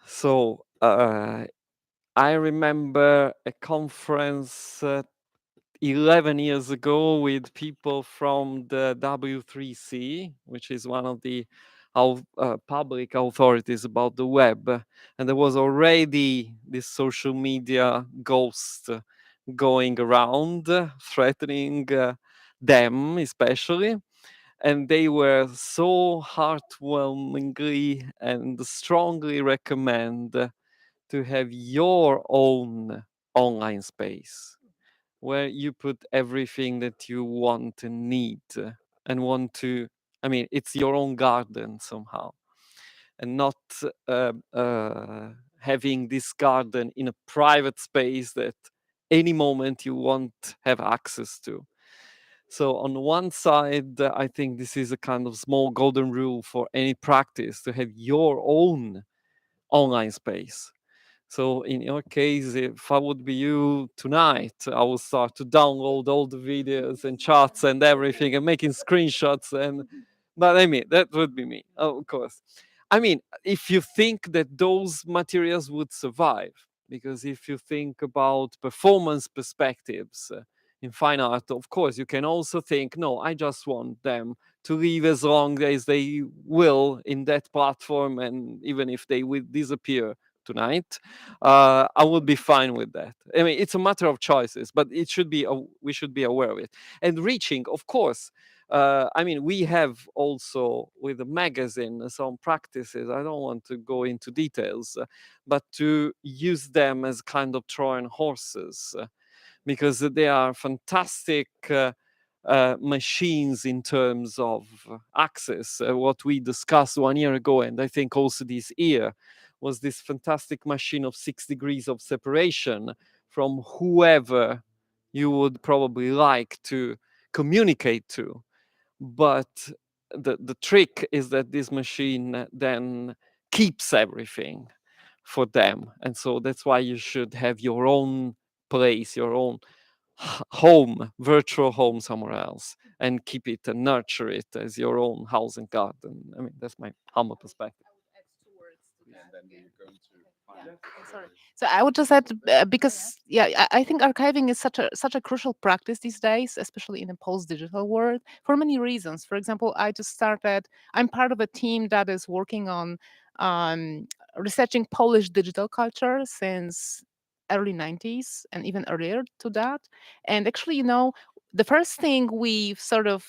Speaker 1: So I remember a conference 11 years ago with people from the W3C, which is one of the public authorities about the web. And there was already this social media ghost going around, threatening them especially. And they were so heartwarmingly and strongly recommend to have your own online space where you put everything that you want and need and want to. I mean, it's your own garden somehow, and not having this garden in a private space that any moment you won't have access to. So on one side, I think this is a kind of small golden rule for any practice to have your own online space. So in your case, if I would be you tonight, I will start to download all the videos and charts and everything and making screenshots. But I mean, that would be me, of course. I mean, if you think that those materials would survive, because if you think about performance perspectives in fine art, of course, you can also think, no, I just want them to live as long as they will in that platform, and even if they will disappear tonight, I would be fine with that. I mean, it's a matter of choices, but it should be we should be aware of it. And reaching, of course. I mean, we have also with the magazine some practices. I don't want to go into details, but to use them as kind of Trojan horses, because they are fantastic machines in terms of access. What we discussed 1 year ago, and I think also this year, was this fantastic machine of 6 degrees of separation from whoever you would probably like to communicate to. But the trick is that this machine then keeps everything for them. And so that's why you should have your own place, your own home, virtual home somewhere else, and keep it and nurture it as your own house and garden. I mean, that's my humble perspective.
Speaker 4: Sorry. So I would just add because I think archiving is such a crucial practice these days, especially in a post-digital world, for many reasons. For example, I'm part of a team that is working on researching Polish digital culture since early 90s and even earlier to that. And actually, the first thing we've sort of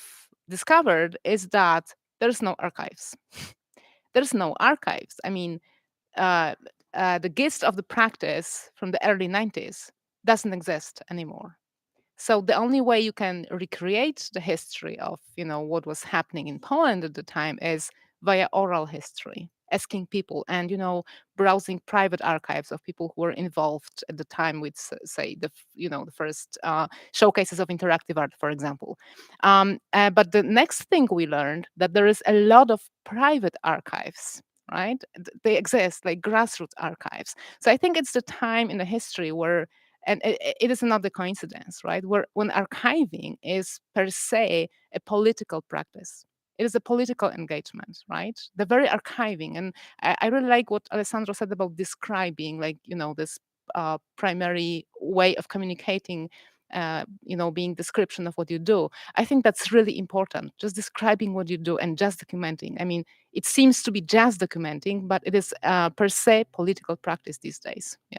Speaker 4: discovered is that there's no archives. There's no archives. I mean, the gist of the practice from the early 90s doesn't exist anymore. So the only way you can recreate the history of what was happening in Poland at the time is via oral history, asking people and browsing private archives of people who were involved at the time with say the first showcases of interactive art, for example. But the next thing we learned that there is a lot of private archives, right? They exist like grassroots archives. So I think it's the time in the history where, and it is another coincidence, right? When archiving is per se a political practice. It is a political engagement, right? The very archiving. And I really like what Alessandro said about describing, like, this primary way of communicating, being description of what you do. I think that's really important, just describing what you do and just documenting. I mean, it seems to be just documenting, but it is per se political practice these days. Yeah.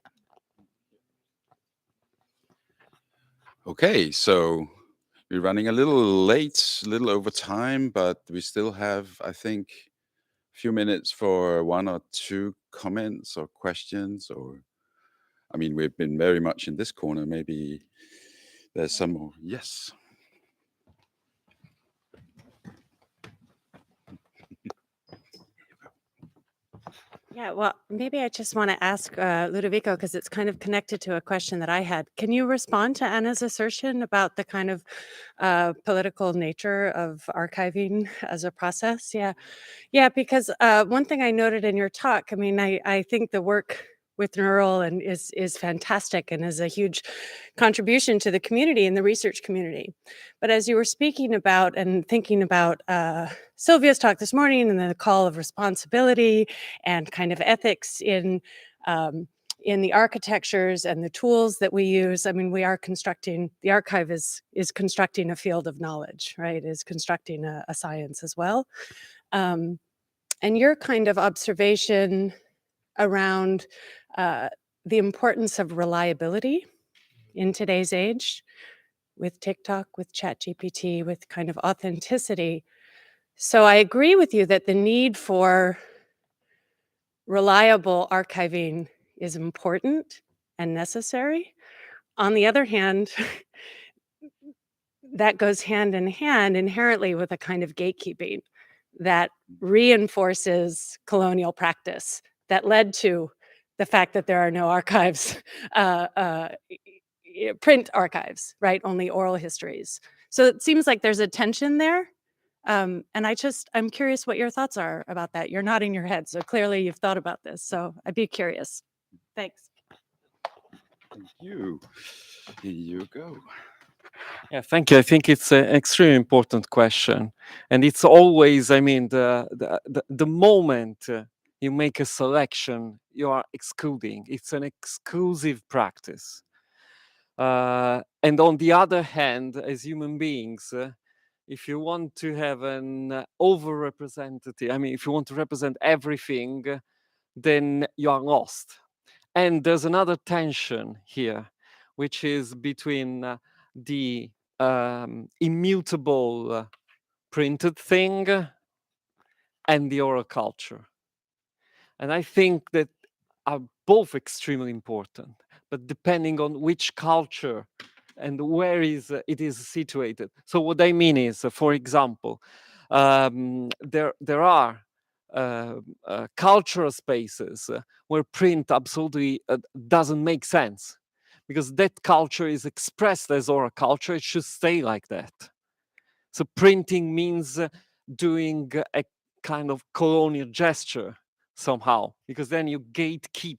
Speaker 2: Okay, so we're running a little late, a little over time, but we still have, I think, a few minutes for one or two comments or questions. Or, I mean, we've been very much in this corner. Maybe There's some more. Yes.
Speaker 11: Yeah, well, maybe I just want to ask Ludovico, because it's kind of connected to a question that I had. Can you respond to Anna's assertion about the kind of political nature of archiving as a process? Yeah, because one thing I noted in your talk, I mean, I think the work with Neural and is fantastic and is a huge contribution to the community and the research community. But as you were speaking about and thinking about Sylvia's talk this morning and then the call of responsibility and kind of ethics in the architectures and the tools that we use, I mean, we are constructing, the archive is constructing a field of knowledge, right? Is constructing a science as well. And your kind of observation around the importance of reliability in today's age with TikTok, with ChatGPT, with kind of authenticity. So I agree with you that the need for reliable archiving is important and necessary. On the other hand, that goes hand in hand inherently with a kind of gatekeeping that reinforces colonial practice that led to the fact that there are no archives, print archives, right? Only oral histories. So it seems like there's a tension there. And I'm curious what your thoughts are about that. You're nodding your head, so clearly you've thought about this. So I'd be curious. Thanks.
Speaker 2: Thank you. Here you go.
Speaker 1: Yeah, thank you. I think it's an extremely important question, and it's always, I mean, the moment you make a selection, you are excluding. It's an exclusive practice. And on the other hand, as human beings, if you want to have an overrepresentative, I mean, if you want to represent everything, then you are lost. And there's another tension here, which is between the immutable printed thing and the oral culture. And I think that are both extremely important, but depending on which culture and where it is situated. So what I mean is, for example, there are cultural spaces where print absolutely doesn't make sense, because that culture is expressed as oral culture. It should stay like that. So printing means doing a kind of colonial gesture somehow, because then you gatekeep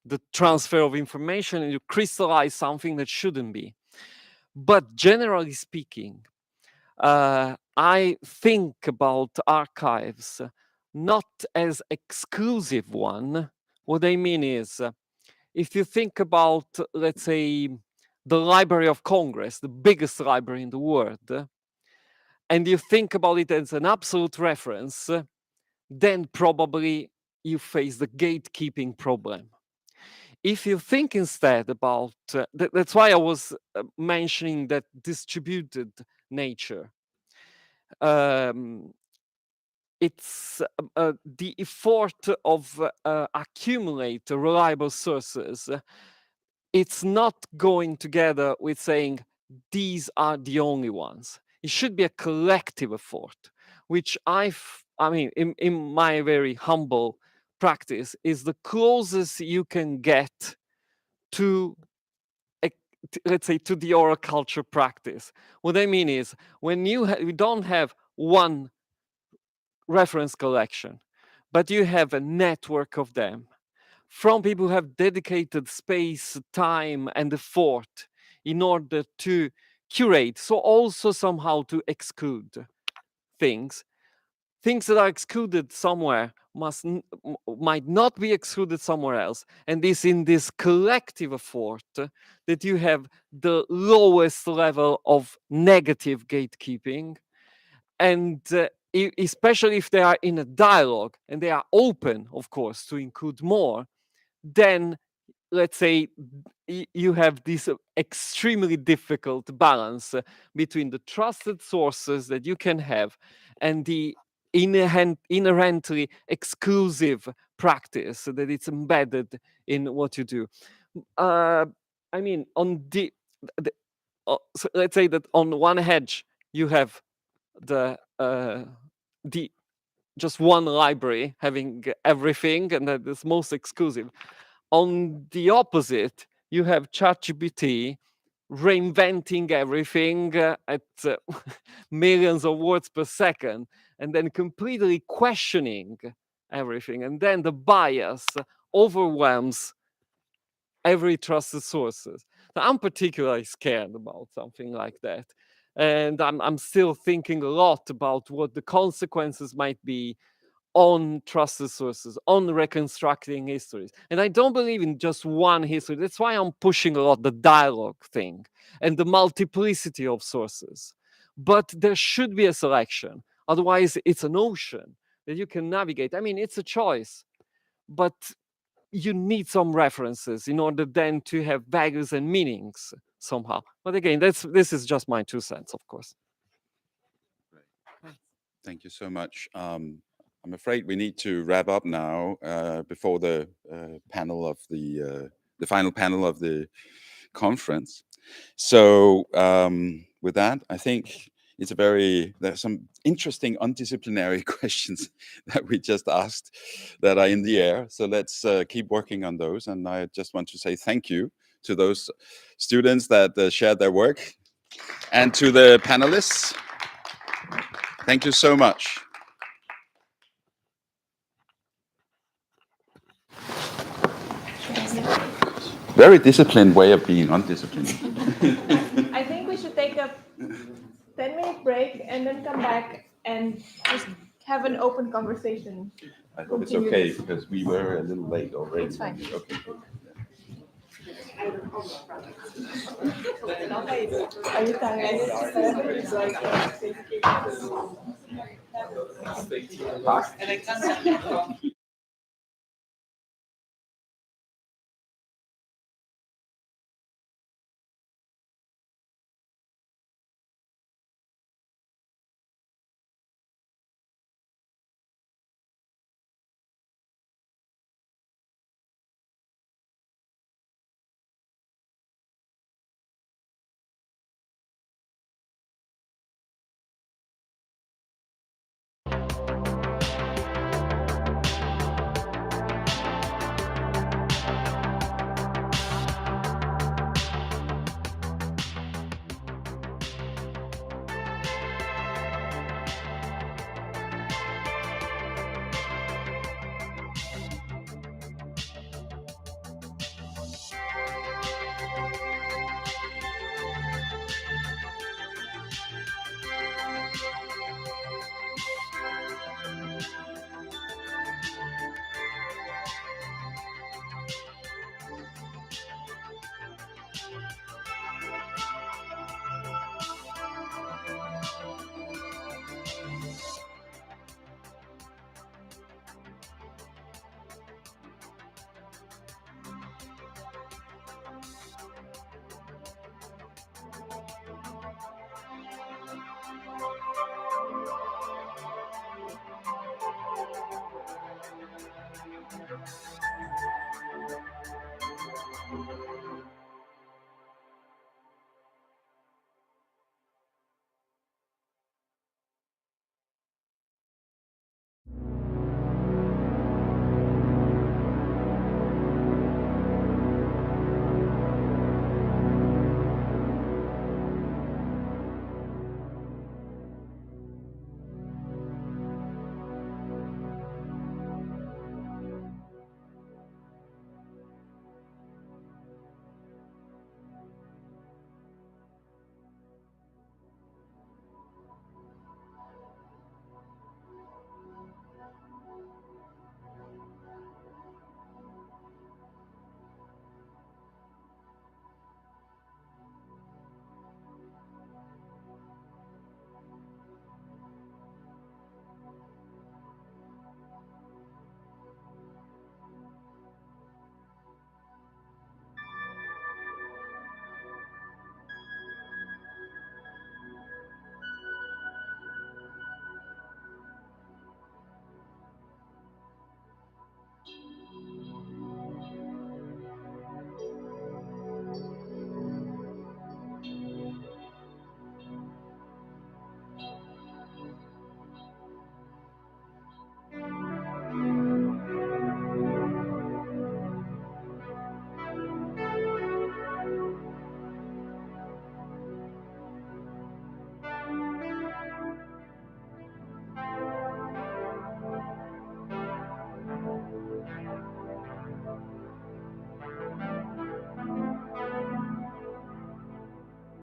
Speaker 1: the transfer of information and you crystallize something that shouldn't be. But generally speaking, I think about archives not as exclusive one. What I mean is, if you think about, let's say, the Library of Congress, the biggest library in the world, and you think about it as an absolute reference, then probably you face the gatekeeping problem. If you think instead about, that's why I was mentioning that distributed nature. It's the effort of accumulate reliable sources. It's not going together with saying these are the only ones. It should be a collective effort, which I mean, in my very humble practice, is the closest you can get to, let's say, to the oral culture practice. What I mean is, when you don't have one reference collection, but you have a network of them from people who have dedicated space, time, and effort in order to curate, so also somehow to exclude things that are excluded somewhere might not be excluded somewhere else. And it's in this collective effort that you have the lowest level of negative gatekeeping. And especially if they are in a dialogue and they are open, of course, to include more, then let's say you have this extremely difficult balance between the trusted sources that you can have and the inherently exclusive practice that it's embedded in what you do. I mean, on so let's say that on one edge you have the just one library having everything, and that is most exclusive. On the opposite, you have ChatGPT reinventing everything at millions of words per second, and then completely questioning everything. And then the bias overwhelms every trusted sources. Now, I'm particularly scared about something like that. And I'm still thinking a lot about what the consequences might be on trusted sources, on reconstructing histories. And I don't believe in just one history. That's why I'm pushing a lot the dialogue thing and the multiplicity of sources. But there should be a selection. Otherwise, it's an ocean that you can navigate. I mean, it's a choice, but you need some references in order then to have values and meanings somehow. But again, this is just my 2 cents, of course.
Speaker 2: Thank you so much. I'm afraid we need to wrap up now before the panel of the final panel of the conference. So with that, I think there's some interesting undisciplinary questions that we just asked that are in the air. So let's keep working on those. And I just want to say thank you to those students that shared their work, and to the panelists. Thank you so much. Very disciplined way of being undisciplined.
Speaker 12: I think we should take a 10-minute break and then come back and just have an open conversation.
Speaker 2: I hope it's okay because we were a little late already.
Speaker 12: It's fine.
Speaker 2: Okay.
Speaker 12: Are you tired?